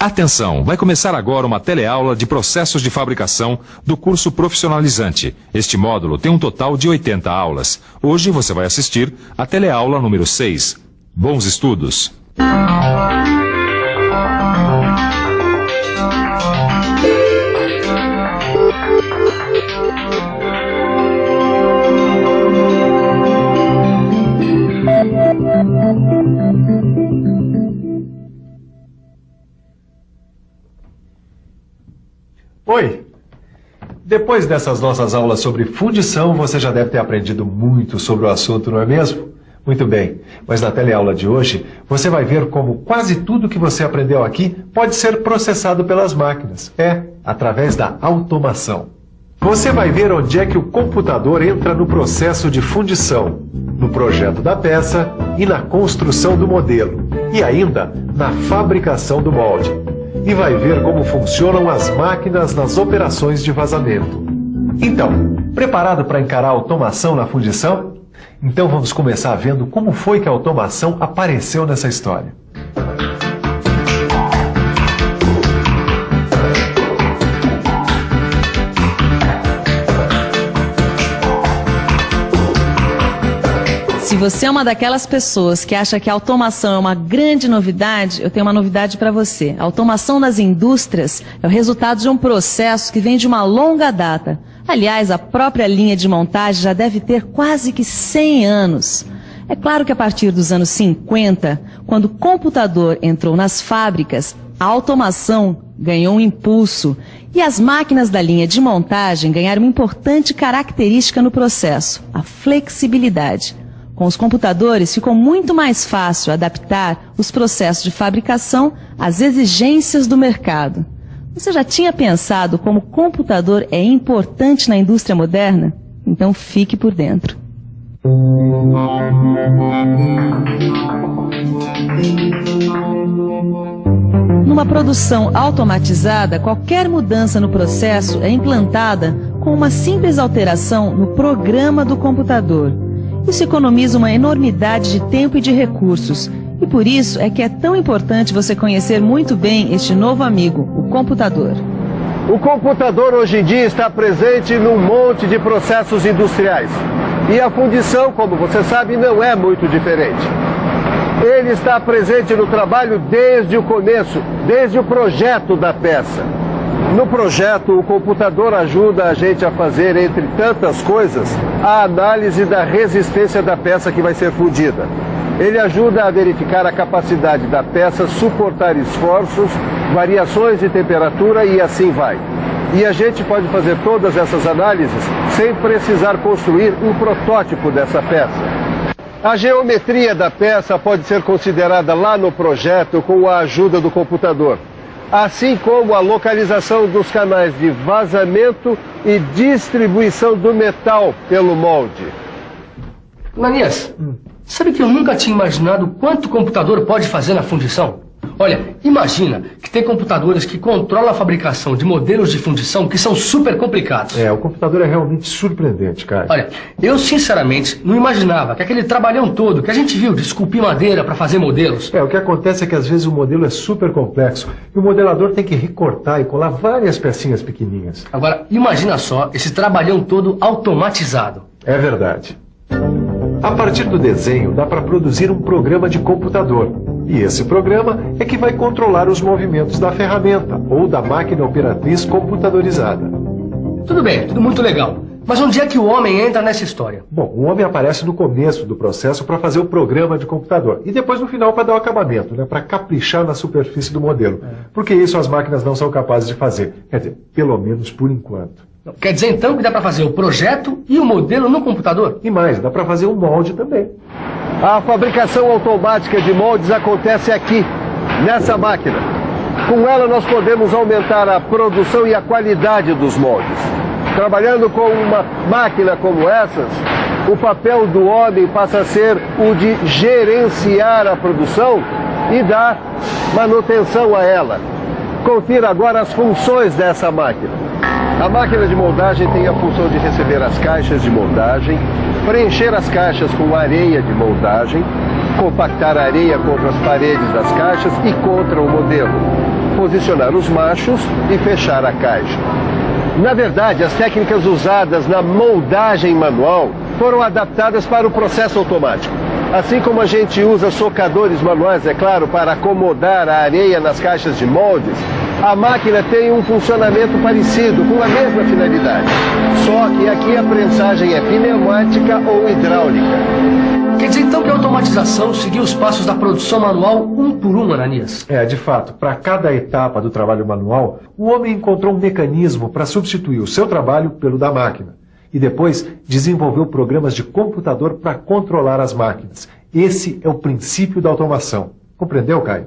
Atenção, vai começar agora uma teleaula de processos de fabricação do curso profissionalizante. Este módulo tem um total de 80 aulas. Hoje você vai assistir a teleaula número 6. Bons estudos! Oi! Depois dessas nossas aulas sobre fundição, você já deve ter aprendido muito sobre o assunto, não é mesmo? Muito bem, mas na teleaula de hoje, você vai ver como quase tudo que você aprendeu aqui pode ser processado pelas máquinas. Através da automação. Você vai ver onde é que o computador entra no processo de fundição, no projeto da peça e na construção do modelo, e ainda na fabricação do molde. E vai ver como funcionam as máquinas nas operações de vazamento. Então, preparado para encarar a automação na fundição? Então vamos começar vendo como foi que a automação apareceu nessa história. Se você é uma daquelas pessoas que acha que a automação é uma grande novidade, eu tenho uma novidade para você. A automação das indústrias é o resultado de um processo que vem de uma longa data. Aliás, a própria linha de montagem já deve ter quase que 100 anos. É claro que a partir dos anos 50, quando o computador entrou nas fábricas, a automação ganhou um impulso e as máquinas da linha de montagem ganharam uma importante característica no processo, a flexibilidade. Com os computadores, ficou muito mais fácil adaptar os processos de fabricação às exigências do mercado. Você já tinha pensado como o computador é importante na indústria moderna? Então fique por dentro. Numa produção automatizada, qualquer mudança no processo é implantada com uma simples alteração no programa do computador. Isso economiza uma enormidade de tempo e de recursos. E por isso é que é tão importante você conhecer muito bem este novo amigo, o computador. O computador hoje em dia está presente num monte de processos industriais. E a fundição, como você sabe, não é muito diferente. Ele está presente no trabalho desde o começo, desde o projeto da peça. No projeto, o computador ajuda a gente a fazer, entre tantas coisas, a análise da resistência da peça que vai ser fundida. Ele ajuda a verificar a capacidade da peça suportar esforços, variações de temperatura e assim vai. E a gente pode fazer todas essas análises sem precisar construir um protótipo dessa peça. A geometria da peça pode ser considerada lá no projeto com a ajuda do computador, assim como a localização dos canais de vazamento e distribuição do metal pelo molde. Ananias, sabe que eu nunca tinha imaginado quanto o computador pode fazer na fundição? Olha, imagina que tem computadores que controlam a fabricação de modelos de fundição que são super complicados. O computador é realmente surpreendente, cara. Olha, eu sinceramente não imaginava que aquele trabalhão todo que a gente viu de esculpir madeira para fazer modelos... O que acontece é que às vezes o modelo é super complexo e o modelador tem que recortar e colar várias pecinhas pequenininhas. Agora, imagina só esse trabalhão todo automatizado. É verdade. A partir do desenho dá para produzir um programa de computador. E esse programa é que vai controlar os movimentos da ferramenta ou da máquina operatriz computadorizada. Tudo bem, tudo muito legal. Mas onde é que o homem entra nessa história? Bom, o homem aparece no começo do processo para fazer o programa de computador. E depois no final para dar o acabamento, para caprichar na superfície do modelo. Porque isso as máquinas não são capazes de fazer. Quer dizer, pelo menos por enquanto. Quer dizer então que dá para fazer o projeto e o modelo no computador? E mais, dá para fazer um molde também. A fabricação automática de moldes acontece aqui, nessa máquina. Com ela nós podemos aumentar a produção e a qualidade dos moldes. Trabalhando com uma máquina como essas, o papel do homem passa a ser o de gerenciar a produção e dar manutenção a ela. Confira agora as funções dessa máquina. A máquina de moldagem tem a função de receber as caixas de moldagem, preencher as caixas com areia de moldagem, compactar a areia contra as paredes das caixas e contra o modelo. posicionar os machos e fechar a caixa. Na verdade, as técnicas usadas na moldagem manual foram adaptadas para o processo automático. Assim como a gente usa socadores manuais, é claro, para acomodar a areia nas caixas de moldes, a máquina tem um funcionamento parecido, com a mesma finalidade. Só que aqui a prensagem é pneumática ou hidráulica. Quer dizer então que a automatização seguiu os passos da produção manual um por um, Ananias? De fato, para cada etapa do trabalho manual, o homem encontrou um mecanismo para substituir o seu trabalho pelo da máquina. E depois desenvolveu programas de computador para controlar as máquinas. Esse é o princípio da automação. Compreendeu, Caio?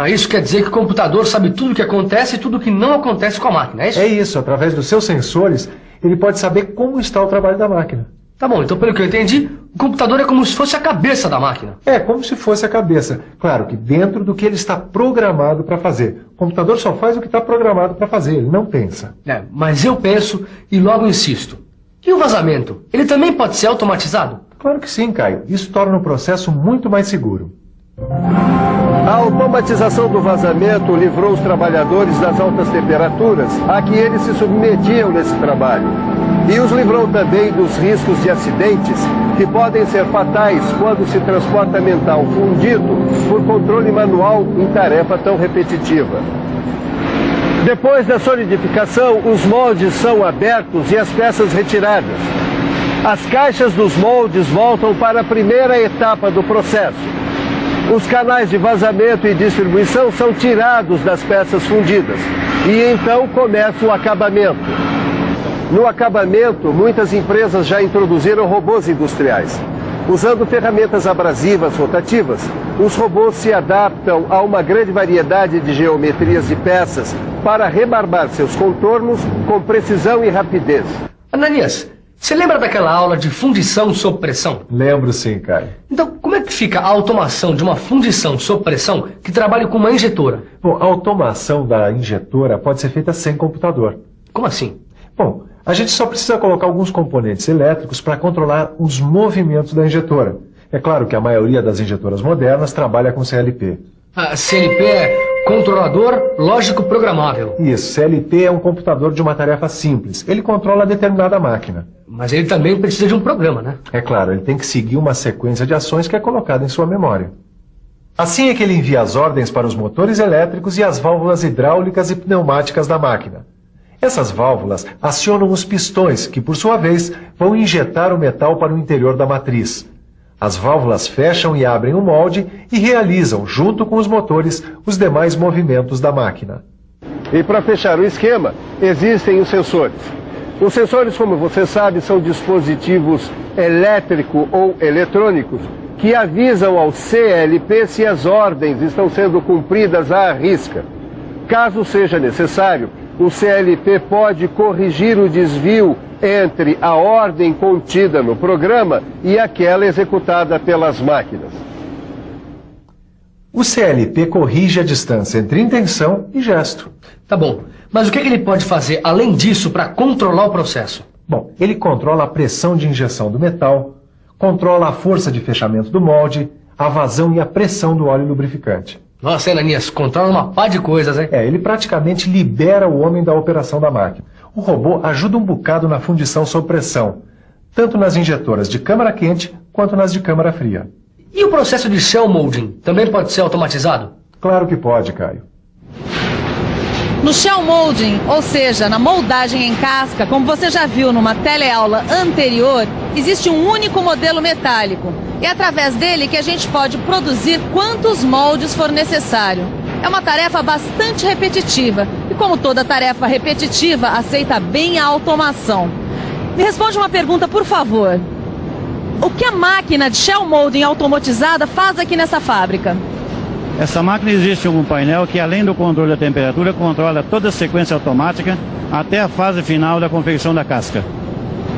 Isso quer dizer que o computador sabe tudo o que acontece e tudo o que não acontece com a máquina, é isso? É isso. Através dos seus sensores, ele pode saber como está o trabalho da máquina. Tá bom, então pelo que eu entendi, o computador é como se fosse a cabeça da máquina. É, como se fosse a cabeça. Claro que dentro do que ele está programado para fazer. O computador só faz o que está programado para fazer, ele não pensa. Mas eu penso e logo insisto. E o vazamento? Ele também pode ser automatizado? Claro que sim, Caio. Isso torna o processo muito mais seguro. A automatização do vazamento livrou os trabalhadores das altas temperaturas a que eles se submetiam nesse trabalho. E os livrou também dos riscos de acidentes que podem ser fatais quando se transporta metal fundido por controle manual em tarefa tão repetitiva. Depois da solidificação, os moldes são abertos e as peças retiradas. As caixas dos moldes voltam para a primeira etapa do processo. Os canais de vazamento e distribuição são tirados das peças fundidas. E então começa o acabamento. No acabamento, muitas empresas já introduziram robôs industriais. Usando ferramentas abrasivas rotativas, os robôs se adaptam a uma grande variedade de geometrias de peças para rebarbar seus contornos com precisão e rapidez. Ananias, você lembra daquela aula de fundição sob pressão? Lembro sim, Caio. Então, como é que fica a automação de uma fundição sob pressão que trabalha com uma injetora? Bom, a automação da injetora pode ser feita sem computador. Como assim? Bom, a gente só precisa colocar alguns componentes elétricos para controlar os movimentos da injetora. É claro que a maioria das injetoras modernas trabalha com CLP. A CLP é controlador lógico programável. Isso, CLP é um computador de uma tarefa simples. Ele controla determinada máquina. Mas ele também precisa de um programa, né? É claro, ele tem que seguir uma sequência de ações que é colocada em sua memória. Assim é que ele envia as ordens para os motores elétricos e as válvulas hidráulicas e pneumáticas da máquina. Essas válvulas acionam os pistões, que por sua vez vão injetar o metal para o interior da matriz. As válvulas fecham e abrem o molde e realizam, junto com os motores, os demais movimentos da máquina. E para fechar o esquema, existem os sensores. Os sensores, como você sabe, são dispositivos elétrico ou eletrônicos que avisam ao CLP se as ordens estão sendo cumpridas à risca. Caso seja necessário, o CLP pode corrigir o desvio entre a ordem contida no programa e aquela executada pelas máquinas. O CLP corrige a distância entre intenção e gesto. Tá bom, mas o que ele pode fazer além disso para controlar o processo? Bom, ele controla a pressão de injeção do metal, controla a força de fechamento do molde, a vazão e a pressão do óleo lubrificante. Nossa, Ananias, controla uma pá de coisas, hein? Ele praticamente libera o homem da operação da máquina. O robô ajuda um bocado na fundição sob pressão, tanto nas injetoras de câmara quente quanto nas de câmara fria. E o processo de shell molding também pode ser automatizado? Claro que pode, Caio. No shell molding, ou seja, na moldagem em casca, como você já viu numa teleaula anterior, existe um único modelo metálico. É através dele que a gente pode produzir quantos moldes for necessário. É uma tarefa bastante repetitiva e, como toda tarefa repetitiva, aceita bem a automação. Me responde uma pergunta, por favor. O que a máquina de shell molding automatizada faz aqui nessa fábrica? Essa máquina existe um painel que, além do controle da temperatura, controla toda a sequência automática até a fase final da confecção da casca.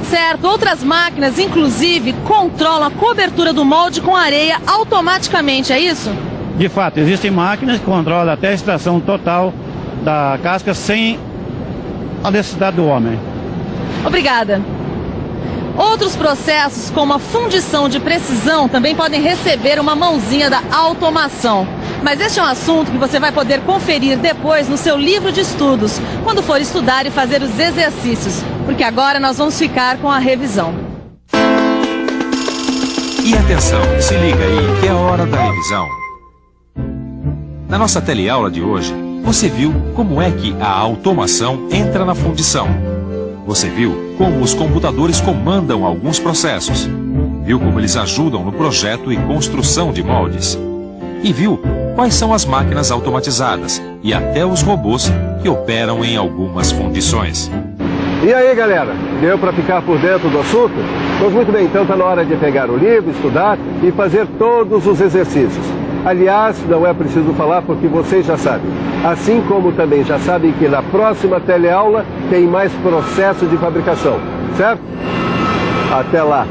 Certo, outras máquinas, inclusive, controlam a cobertura do molde com areia automaticamente, é isso? De fato, existem máquinas que controlam até a extração total da casca sem a necessidade do homem. Obrigada. Outros processos, como a fundição de precisão, também podem receber uma mãozinha da automação. Mas este é um assunto que você vai poder conferir depois no seu livro de estudos, quando for estudar e fazer os exercícios, porque agora nós vamos ficar com a revisão. E atenção, se liga aí que é hora da revisão. Na nossa teleaula de hoje, você viu como é que a automação entra na fundição. Você viu como os computadores comandam alguns processos. Viu como eles ajudam no projeto e construção de moldes. E viu quais são as máquinas automatizadas e até os robôs que operam em algumas fundições. E aí, galera? Deu para ficar por dentro do assunto? Pois muito bem, então está na hora de pegar o livro, estudar e fazer todos os exercícios. Aliás, não é preciso falar porque vocês já sabem. Assim como também já sabem que na próxima teleaula tem mais processo de fabricação, certo? Até lá!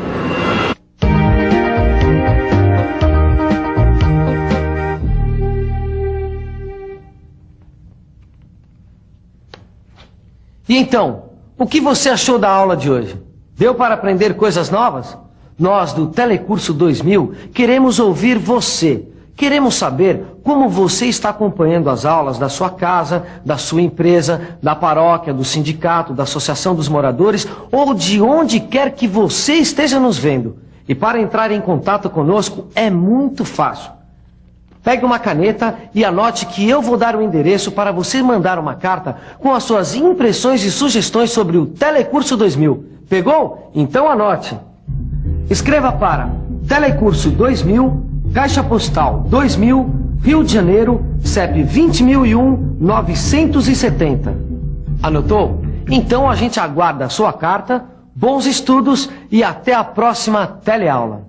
E então, o que você achou da aula de hoje? Deu para aprender coisas novas? Nós, do Telecurso 2000, queremos ouvir você. Queremos saber como você está acompanhando as aulas da sua casa, da sua empresa, da paróquia, do sindicato, da associação dos moradores ou de onde quer que você esteja nos vendo. E para entrar em contato conosco é muito fácil. Pegue uma caneta e anote que eu vou dar o endereço para você mandar uma carta com as suas impressões e sugestões sobre o Telecurso 2000. Pegou? Então anote. Escreva para Telecurso 2000, Caixa Postal 2000, Rio de Janeiro, CEP 20.001-970. Anotou? Então a gente aguarda a sua carta, bons estudos e até a próxima teleaula.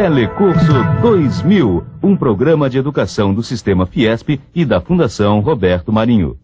Telecurso 2000, um programa de educação do Sistema Fiesp e da Fundação Roberto Marinho.